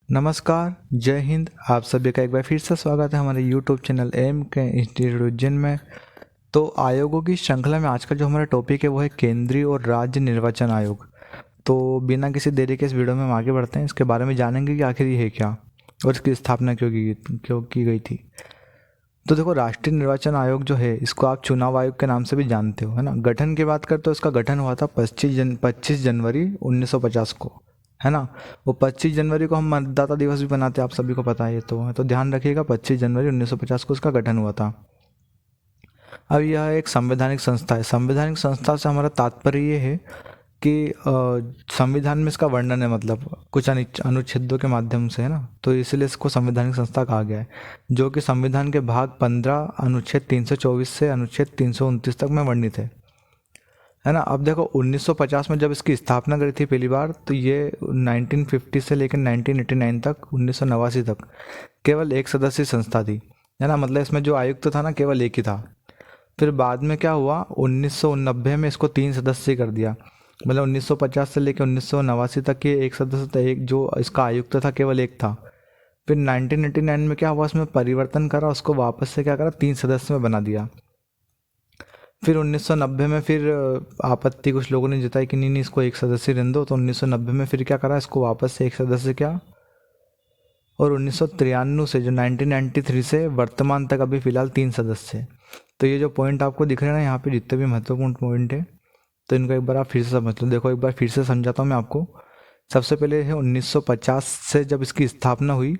नमस्कार, जय हिंद। आप सभी का एक बार फिर से स्वागत है हमारे यूट्यूब चैनल एम के इंस्टीट्यूट उज्जैन में। तो आयोगों की श्रृंखला में आज का जो हमारा टॉपिक है वो है केंद्रीय और राज्य निर्वाचन आयोग। तो बिना किसी देरी के इस वीडियो में हम आगे बढ़ते हैं, इसके बारे में जानेंगे कि आखिर ये है क्या और इसकी स्थापना क्यों की गई थी। तो देखो, राष्ट्रीय निर्वाचन आयोग जो है इसको आप चुनाव आयोग के नाम से भी जानते हो, है ना। गठन की बात करते तो इसका गठन हुआ था 25 जनवरी 1950 को, है ना। वो 25 जनवरी को हम मतदाता दिवस भी मनाते हैं, आप सभी को पता है ये तो ध्यान रखिएगा, 25 जनवरी 1950 को इसका गठन हुआ था। अब यह एक संवैधानिक संस्था है। संवैधानिक संस्था से हमारा तात्पर्य ये है कि संविधान में इसका वर्णन है, मतलब कुछ अनुच्छेदों के माध्यम से, है ना। तो इसलिए इसको संवैधानिक संस्था कहा गया है, जो कि संविधान के भाग 15 अनुच्छेद 324 से अनुच्छेद 329 तक में वर्णित है ना। अब देखो, 1950 में जब इसकी स्थापना करी थी पहली बार, तो ये 1950 से लेकर 1989 तक, 1989 तक केवल एक सदस्यीय संस्था थी, है ना। मतलब इसमें जो आयुक्त था ना, केवल एक ही था। फिर बाद में क्या हुआ, 1990 में इसको 3 सदस्य कर दिया। मतलब 1950 से लेकर 1989 तक ये एक सदस्य था, एक जो इसका आयुक्त था केवल एक था। फिर 1989 में क्या हुआ, इसमें परिवर्तन करा, उसको वापस से क्या करा, 3 सदस्य में बना दिया। फिर 1990 में फिर आपत्ति कुछ लोगों ने जताई कि नहीं नहीं, इसको एक सदस्य रहने दो। तो 1990 में फिर क्या करा, इसको वापस से एक सदस्य किया। और 1993 से, जो 1993 से वर्तमान तक अभी फिलहाल 3 सदस्य हैं। तो ये जो पॉइंट आपको दिख रहे हैं ना यहाँ पे, जितने भी महत्वपूर्ण पॉइंट है, तो इनको एक बार आप फिर से समझ लो। देखो, एक बार फिर से समझाता हूँ मैं आपको। सबसे पहले है 1950 से जब इसकी स्थापना हुई,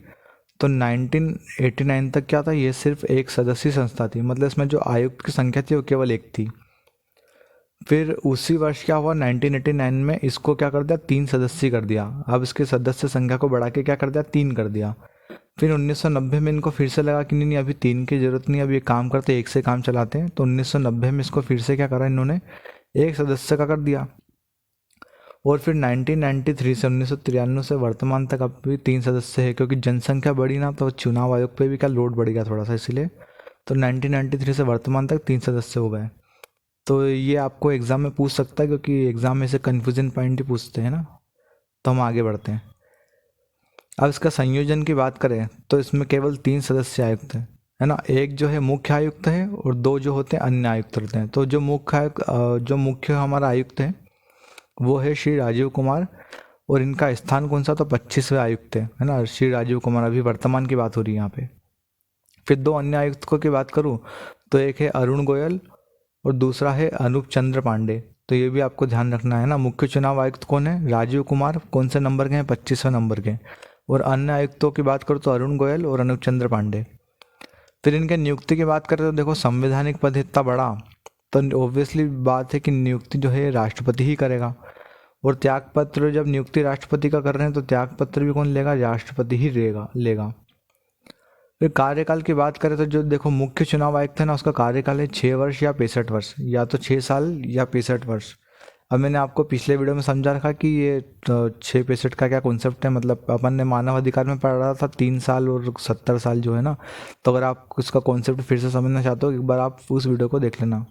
तो 1989 तक क्या था, ये सिर्फ एक सदस्यीय संस्था थी। मतलब इसमें जो आयुक्त की संख्या थी वो केवल एक थी। फिर उसी वर्ष क्या हुआ, 1989 में इसको क्या कर दिया, 3 सदस्य कर दिया। अब इसके सदस्य संख्या को बढ़ा के क्या कर दिया, 3 कर दिया। फिर 1990 में इनको फिर से लगा कि नहीं नहीं, अभी 3 की जरूरत नहीं, अब ये काम करते, एक से काम चलाते हैं। तो 1990 में इसको फिर से क्या करा इन्होंने, एक सदस्य का कर दिया। और फिर 1993 से 1993 से वर्तमान तक अब भी 3 सदस्य है, क्योंकि जनसंख्या बढ़ी ना, तो चुनाव आयोग पे भी क्या लोड बढ़ गया थोड़ा सा, इसलिए तो 1993 से वर्तमान तक 3 सदस्य हो गए। तो ये आपको एग्ज़ाम में पूछ सकता है, क्योंकि एग्ज़ाम में से कन्फ्यूजन पॉइंट ही पूछते हैं ना। तो हम आगे बढ़ते हैं। अब इसका संयोजन की बात करें तो इसमें केवल 3 सदस्य आयुक्त हैं, है ना। एक जो है मुख्य आयुक्त है और 2 जो होते हैं अन्य आयुक्त होते हैं। तो जो मुख्य हमारा आयुक्त है वो है श्री राजीव कुमार, और इनका स्थान कौन सा, तो 25वें आयुक्त है ना, श्री राजीव कुमार। अभी वर्तमान की बात हो रही है यहाँ पे। फिर 2 अन्य आयुक्तों की बात करूँ तो एक है अरुण गोयल और दूसरा है अनूप चंद्र पांडे। तो ये भी आपको ध्यान रखना है ना। मुख्य चुनाव आयुक्त कौन है, राजीव कुमार, कौन से नंबर के हैं, 25वें नंबर के। और अन्य आयुक्तों की बात करूँ तो अरुण गोयल और अनूप चंद्र पांडे। फिर इनके नियुक्ति की बात करें तो देखो, संवैधानिक पद इतना बड़ा, तो ऑब्वियसली बात है कि नियुक्ति जो है राष्ट्रपति ही करेगा। और त्यागपत्र, जब नियुक्ति राष्ट्रपति का कर रहे हैं तो त्यागपत्र भी कौन लेगा, राष्ट्रपति ही लेगा। फिर कार्यकाल की बात करें तो जो देखो, मुख्य चुनाव आयुक्त है ना, उसका कार्यकाल है 6 वर्ष या 65 वर्ष, या तो 6 साल या 65 वर्ष। अब मैंने आपको पिछले वीडियो में समझा रखा कि ये 6 65 का क्या कॉन्सेप्ट है। मतलब अपन ने मानव अधिकार में पढ़ा था 3 साल और 70 साल जो है ना। तो अगर आप उसका कॉन्सेप्ट फिर से समझना चाहते हो, एक बार आप उस वीडियो को देख लेना।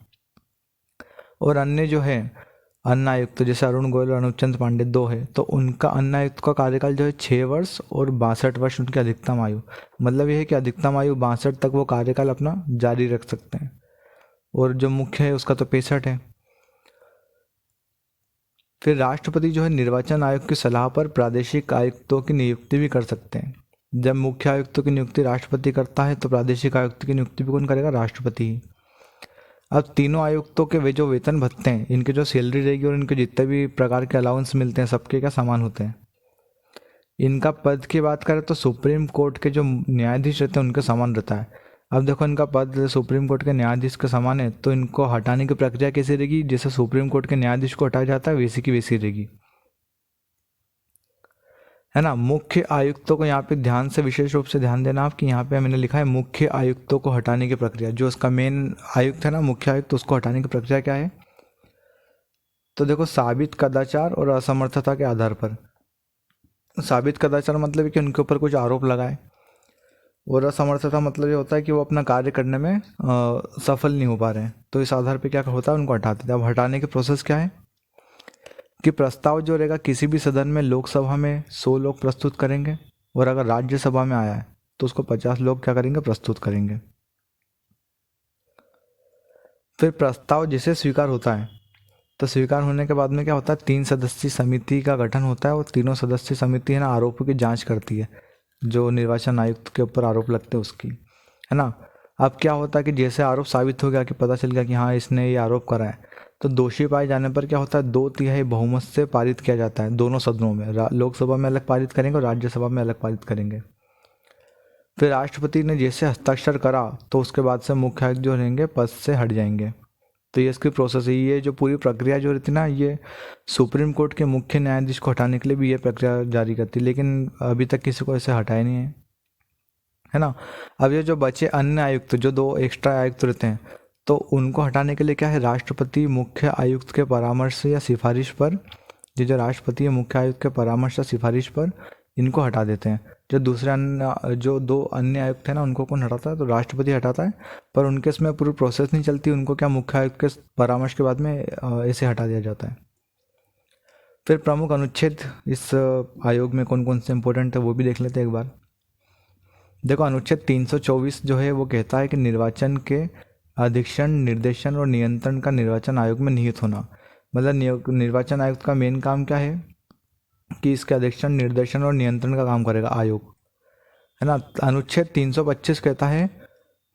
और अन्य जो है अन्य आयुक्त, जैसे अरुण गोयल और अनुप चंद्र पांडे 2 है, तो उनका अन्य आयुक्त का कार्यकाल जो है 6 वर्ष और 62 वर्ष उनकी अधिकतम आयु। मतलब ये है कि अधिकतम आयु 62 तक वो कार्यकाल अपना जारी रख सकते हैं। और जो मुख्य है उसका तो 65 है। फिर राष्ट्रपति जो है निर्वाचन आयोग की सलाह पर प्रादेशिक आयुक्तों की नियुक्ति भी कर सकते हैं। जब मुख्य आयुक्तों की नियुक्ति राष्ट्रपति करता है, तो प्रादेशिक आयुक्त की नियुक्ति भी कौन करेगा, राष्ट्रपति ही। अब तीनों आयुक्तों के वे जो वेतन भत्ते हैं, इनकी जो सैलरी रहेगी और इनके जितने भी प्रकार के अलाउंस मिलते हैं, सबके क्या समान होते हैं। इनका पद की बात करें तो सुप्रीम कोर्ट के जो न्यायाधीश रहते हैं उनके समान रहता है। अब देखो, इनका पद सुप्रीम कोर्ट के न्यायाधीश के समान है, तो इनको हटाने की प्रक्रिया कैसी रहेगी, जैसे सुप्रीम कोर्ट के न्यायाधीश को हटाया जाता है वैसी की वैसी रहेगी, है ना। मुख्य आयुक्तों को यहाँ पे ध्यान से, विशेष रूप से ध्यान देना आप कि यहाँ पे मैंने लिखा है मुख्य आयुक्तों को हटाने की प्रक्रिया। जो उसका मेन आयुक्त है ना, मुख्य आयुक्त, उसको हटाने की प्रक्रिया क्या है। तो देखो, साबित कदाचार और असमर्थता के आधार पर। साबित कदाचार मतलब है कि उनके ऊपर कुछ आरोप लगाए, और असमर्थता मतलब ये होता है कि वो अपना कार्य करने में सफल नहीं हो पा रहे हैं। तो इस आधार पे क्या होता है, उनको हटाते थे। अब हटाने की प्रोसेस क्या है कि प्रस्ताव जो रहेगा किसी भी सदन में, लोकसभा में 100 लोग प्रस्तुत करेंगे, और अगर राज्यसभा में आया है तो उसको 50 लोग क्या करेंगे, प्रस्तुत करेंगे। फिर प्रस्ताव जिसे स्वीकार होता है, तो स्वीकार होने के बाद में क्या होता है, 3 सदस्यीय समिति का गठन होता है और तीनों सदस्यीय समिति है ना आरोपों की जांच करती है, जो निर्वाचन आयुक्त के ऊपर आरोप लगते हैं उसकी, है ना। अब क्या होता है कि जैसे आरोप साबित हो गया, कि पता चल गया कि हाँ इसने ये आरोप करा है, तो दोषी पाए जाने पर क्या होता है, 2/3 बहुमत से पारित किया जाता है दोनों सदनों में। लोकसभा में अलग पारित करेंगे और राज्यसभा में अलग पारित करेंगे। फिर राष्ट्रपति ने जैसे हस्ताक्षर करा तो उसके बाद से मुख्य आयुक्त जो रहेंगे पद से हट जाएंगे। तो ये इसकी प्रोसेस है। ये जो पूरी प्रक्रिया जो रहती है ना, ये सुप्रीम कोर्ट के मुख्य न्यायाधीश को हटाने के लिए भी ये प्रक्रिया जारी करती है, लेकिन अभी तक किसी को ऐसे हटाया नहीं है ना। अब ये जो बचे अन्य आयुक्त, जो 2 एक्स्ट्रा आयुक्त रहते हैं, तो उनको हटाने के लिए क्या है, राष्ट्रपति मुख्य आयुक्त के परामर्श या सिफारिश पर, ये जो राष्ट्रपति है मुख्य आयुक्त के परामर्श या सिफारिश पर इनको हटा देते हैं। जो दूसरे अन्य, जो 2 अन्य आयुक्त हैं ना, उनको कौन हटाता है, तो राष्ट्रपति हटाता है, पर उनके इसमें पूरी प्रोसेस नहीं चलती, उनको क्या मुख्य आयुक्त के परामर्श के बाद में ऐसे हटा दिया जाता है। फिर प्रमुख अनुच्छेद इस आयोग में कौन कौन से इंपॉर्टेंट है वो भी देख लेते हैं एक बार। देखो, अनुच्छेद 324 जो है वो कहता है कि निर्वाचन के अधीक्षण, निर्देशन और नियंत्रण का निर्वाचन आयोग में निहित होना। मतलब निर्वाचन आयुक्त का मेन काम क्या है, कि इसके अधीक्षण, निर्देशन और नियंत्रण का काम करेगा आयोग, है ना। अनुच्छेद 325 कहता है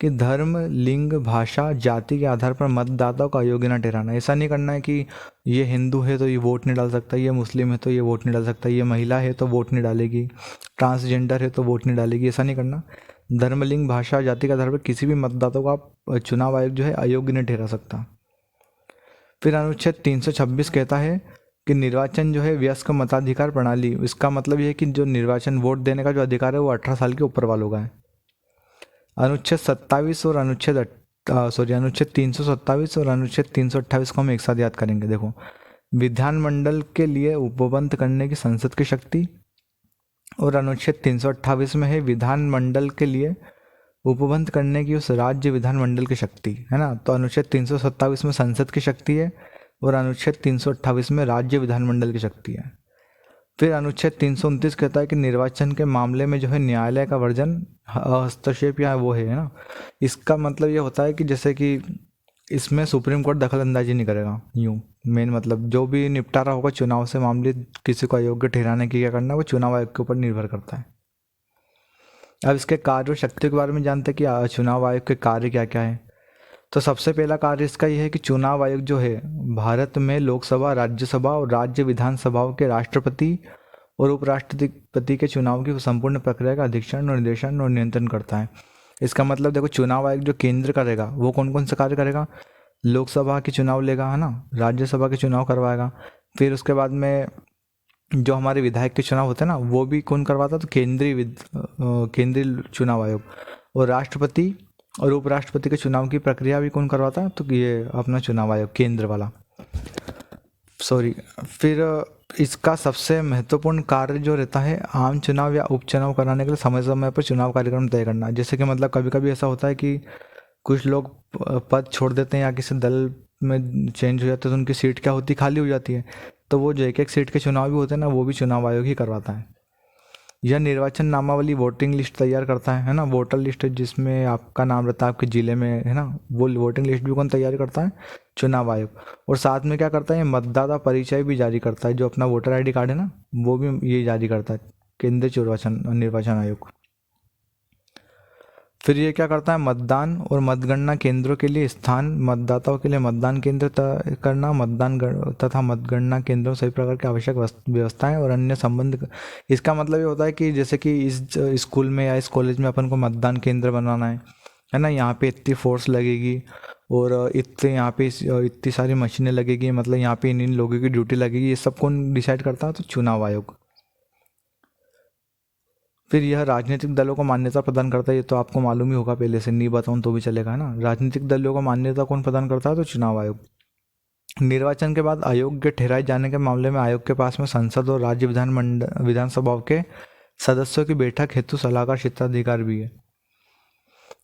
कि धर्म, लिंग, भाषा, जाति के आधार पर मतदाताओं का अयोग्य न ठहराना। ऐसा नहीं करना है कि ये हिंदू है तो ये वोट नहीं डाल सकता, ये मुस्लिम है तो ये वोट नहीं डाल सकता, ये महिला है तो वोट नहीं डालेगी, ट्रांसजेंडर है तो वोट नहीं डालेगी, ऐसा नहीं करना। धर्म, लिंग, भाषा, जाति के आधार पर किसी भी मतदाता को आप चुनाव आयोग जो है अयोग्य नहीं ठहरा सकता। फिर अनुच्छेद 326 कहता है कि निर्वाचन जो है वयस्क मताधिकार प्रणाली, इसका मतलब ये है कि जो निर्वाचन वोट देने का जो अधिकार है वो 18 साल के ऊपर वालों का है। अनुच्छेद 27 और अनुच्छेद 327 और अनुच्छेद 328 को हम एक साथ याद करेंगे। देखो, विधानमंडल के लिए उपबंध करने की संसद की शक्ति, और अनुच्छेद 328 में है विधानमंडल के लिए उपबंध करने की उस राज्य विधानमंडल की शक्ति, है ना। तो अनुच्छेद 327 में संसद की शक्ति है और अनुच्छेद 328 में राज्य विधानमंडल की शक्ति है। फिर अनुच्छेद 329 कहता है कि निर्वाचन के मामले में जो है न्यायालय का वर्जन, हस्तक्षेप या वो है ना। इसका मतलब ये होता है कि जैसे कि इसमें सुप्रीम कोर्ट दखल अंदाजी नहीं करेगा। यूँ मेन मतलब जो भी निपटारा होगा चुनाव से मामले किसी को अयोग्य ठहराने की क्या करना है, वो चुनाव आयोग के ऊपर निर्भर करता है। अब इसके कार्य और शक्ति के बारे में जानते हैं कि चुनाव आयोग के कार्य क्या क्या है। तो सबसे पहला कार्य इसका यह है कि चुनाव आयोग जो है भारत में लोकसभा, राज्यसभा और राज्य विधानसभाओं के राष्ट्रपति और उपराष्ट्रपति के चुनाव की संपूर्ण प्रक्रिया का अधीक्षण, निर्देशन और नियंत्रण करता है। इसका मतलब देखो, चुनाव आयोग जो केंद्र करेगा वो कौन कौन से कार्य करेगा, लोकसभा के चुनाव लेगा, है ना, राज्यसभा के चुनाव करवाएगा, फिर उसके बाद में जो हमारे विधायक के चुनाव होते हैं ना वो भी कौन करवाता है, तो केंद्रीय चुनाव आयोग, और राष्ट्रपति और उपराष्ट्रपति के चुनाव की प्रक्रिया भी कौन करवाता है, तो ये अपना चुनाव आयोग केंद्र वाला, सॉरी। फिर इसका सबसे महत्वपूर्ण कार्य जो रहता है आम चुनाव या उपचुनाव कराने के लिए समय समय पर चुनाव कार्यक्रम तय करना। जैसे कि मतलब कभी कभी ऐसा होता है कि कुछ लोग पद छोड़ देते हैं या किसी दल में चेंज हो जाते हैं तो उनकी सीट क्या होती, खाली हो जाती है, तो वो जो एक एक सीट के चुनाव भी होते हैं ना वो भी चुनाव आयोग ही करवाता है। यह निर्वाचन नामावली, वोटिंग लिस्ट तैयार करता है ना, वोटर लिस्ट जिसमें आपका नाम रहता है आपके ज़िले में, है ना, वो वोटिंग लिस्ट भी कौन तैयार करता है, चुनाव आयोग। और साथ में क्या करता है, मतदाता परिचय भी जारी करता है, जो अपना वोटर आईडी कार्ड है ना वो भी ये जारी करता है केंद्रीय निर्वाचन आयोग। फिर ये क्या करता है, मतदान और मतगणना केंद्रों के लिए स्थान, मतदाताओं के लिए मतदान केंद्र तय करना, तथा मतगणना केंद्रों सभी प्रकार की आवश्यक व्यवस्थाएं और अन्य संबंध। इसका मतलब ये होता है कि जैसे कि इस स्कूल में या इस कॉलेज में अपन को मतदान केंद्र बनाना है ना, यहाँ पे इतनी फोर्स लगेगी और इतने यहाँ पे इतनी सारी मशीनें लगेगी, मतलब यहाँ पे इन लोगों की ड्यूटी लगेगी, ये सब कौन डिसाइड करता है, तो चुनाव आयोग। फिर यह राजनीतिक दलों को मान्यता प्रदान करता है, ये तो आपको मालूम ही होगा पहले से, नहीं बताऊँ तो भी चलेगा, है ना। राजनीतिक दलों को मान्यता कौन प्रदान करता है, तो चुनाव आयोग। निर्वाचन के बाद अयोग्य ठहराए जाने के मामले में आयोग के पास में संसद और राज्य विधानसभाओं के सदस्यों की बैठक हेतु सलाहकार क्षेत्राधिकार भी है।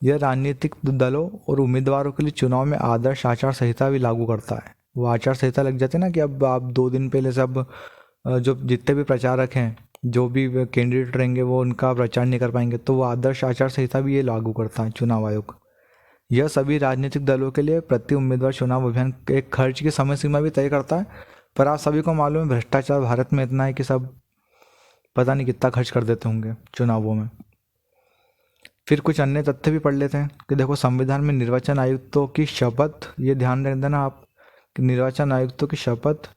यह राजनीतिक दलों और उम्मीदवारों के लिए चुनाव में आदर्श आचार संहिता भी लागू करता है। वो आचार संहिता लग जाती है ना कि अब आप 2 दिन पहले से अब जो जितने भी प्रचारक हैं जो भी कैंडिडेट रहेंगे वो उनका प्रचार नहीं कर पाएंगे, तो वो आदर्श आचार संहिता भी ये लागू करता है चुनाव आयोग। यह सभी राजनीतिक दलों के लिए प्रति उम्मीदवार चुनाव अभियान के खर्च की समय सीमा भी तय करता है। पर आप सभी को मालूम है भ्रष्टाचार भारत में इतना है कि सब पता नहीं कितना खर्च कर देते होंगे चुनावों में। फिर कुछ अन्य तथ्य भी पढ़ लेते हैं कि देखो संविधान में निर्वाचन आयुक्तों की शपथ, ये ध्यान रख देना आप कि निर्वाचन आयुक्तों की शपथ,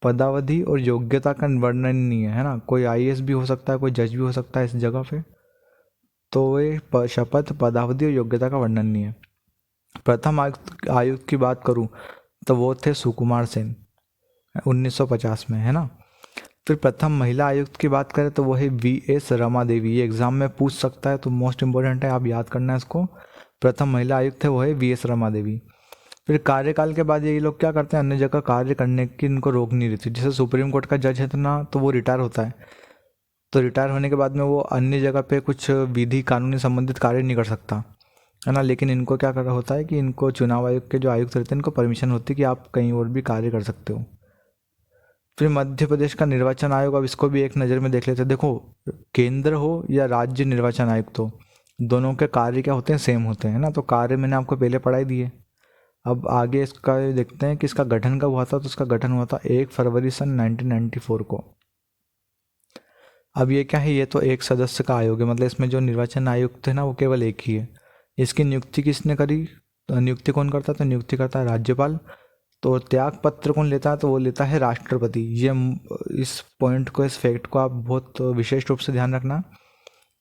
पदावधि और योग्यता का वर्णन नहीं है ना। कोई आईएएस भी हो सकता है, कोई जज भी हो सकता है इस जगह पे। तो ये शपथ, पदावधि और योग्यता का वर्णन नहीं है। प्रथम आयुक्त की बात करूं तो वो थे सुकुमार सेन 1950 में, है ना। फिर प्रथम महिला आयुक्त की बात करें तो वो है वीएस रमा देवी। ये एग्जाम में पूछ सकता है तो मोस्ट इंपॉर्टेंट है, आप याद करना है इसको। प्रथम महिला आयुक्त है वो है वीएस रमा देवी। फिर कार्यकाल के बाद ये लोग क्या करते हैं, अन्य जगह कार्य करने की इनको रोक नहीं रहती। जैसे सुप्रीम कोर्ट का जज है तो ना, तो वो रिटायर होता है, तो रिटायर होने के बाद में वो अन्य जगह पे कुछ विधि कानूनी संबंधित कार्य नहीं कर सकता, है ना। लेकिन इनको क्या कर होता है कि इनको चुनाव आयोग के जो आयुक्त रहते हैं इनको परमिशन होती है कि आप कहीं और भी कार्य कर सकते हो। फिर मध्य प्रदेश का निर्वाचन आयोग, अब इसको भी एक नज़र में देख लेते हैं। देखो केंद्र हो या राज्य निर्वाचन आयुक्त हो, दोनों के कार्य क्या होते हैं, सेम होते हैं ना। तो कार्य मैंने आपको पहले पढ़ाई दिए। अब आगे इसका देखते हैं कि इसका गठन कब हुआ था। तो इसका गठन हुआ था 1 फरवरी सन 1994 को। अब ये क्या है, ये तो एक सदस्य का आयोग है, मतलब इसमें जो निर्वाचन आयुक्त है ना वो केवल एक ही है। इसकी नियुक्ति किसने करी, तो नियुक्ति कौन करता है, तो नियुक्ति करता है राज्यपाल। तो त्याग पत्र कौन लेता है, तो वो लेता है राष्ट्रपति। ये इस पॉइंट को, इस फैक्ट को आप बहुत विशेष रूप से ध्यान रखना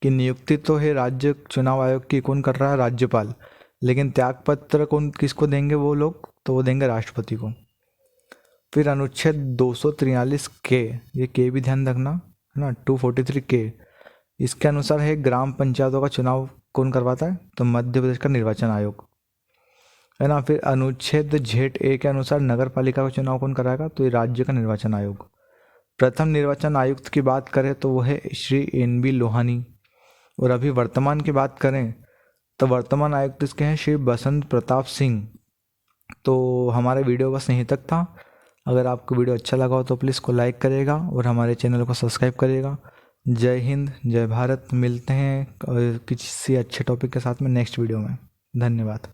कि नियुक्ति तो है राज्य चुनाव आयोग की, कौन कर रहा है, राज्यपाल। लेकिन त्याग पत्र कौन किसको देंगे वो लोग, तो वो देंगे राष्ट्रपति को। फिर अनुच्छेद 243 के, ये के भी ध्यान रखना, है ना, 243 के, इसके अनुसार है ग्राम पंचायतों का चुनाव कौन करवाता है, तो मध्य प्रदेश का निर्वाचन आयोग, है ना। फिर अनुच्छेद जेड ए के अनुसार नगर पालिका का चुनाव कौन कराएगा, तो ये राज्य का निर्वाचन आयोग। प्रथम निर्वाचन आयुक्त की बात करें तो वो है श्री एन बी लोहानी। और अभी वर्तमान की बात करें तो वर्तमान आयुक्त इसके हैं श्री बसंत प्रताप सिंह। तो हमारा वीडियो बस यहीं तक था। अगर आपको वीडियो अच्छा लगा हो तो प्लीज़ को लाइक करिएगा और हमारे चैनल को सब्सक्राइब करिएगा। जय हिंद, जय भारत। मिलते हैं किसी अच्छे टॉपिक के साथ में नेक्स्ट वीडियो में। धन्यवाद।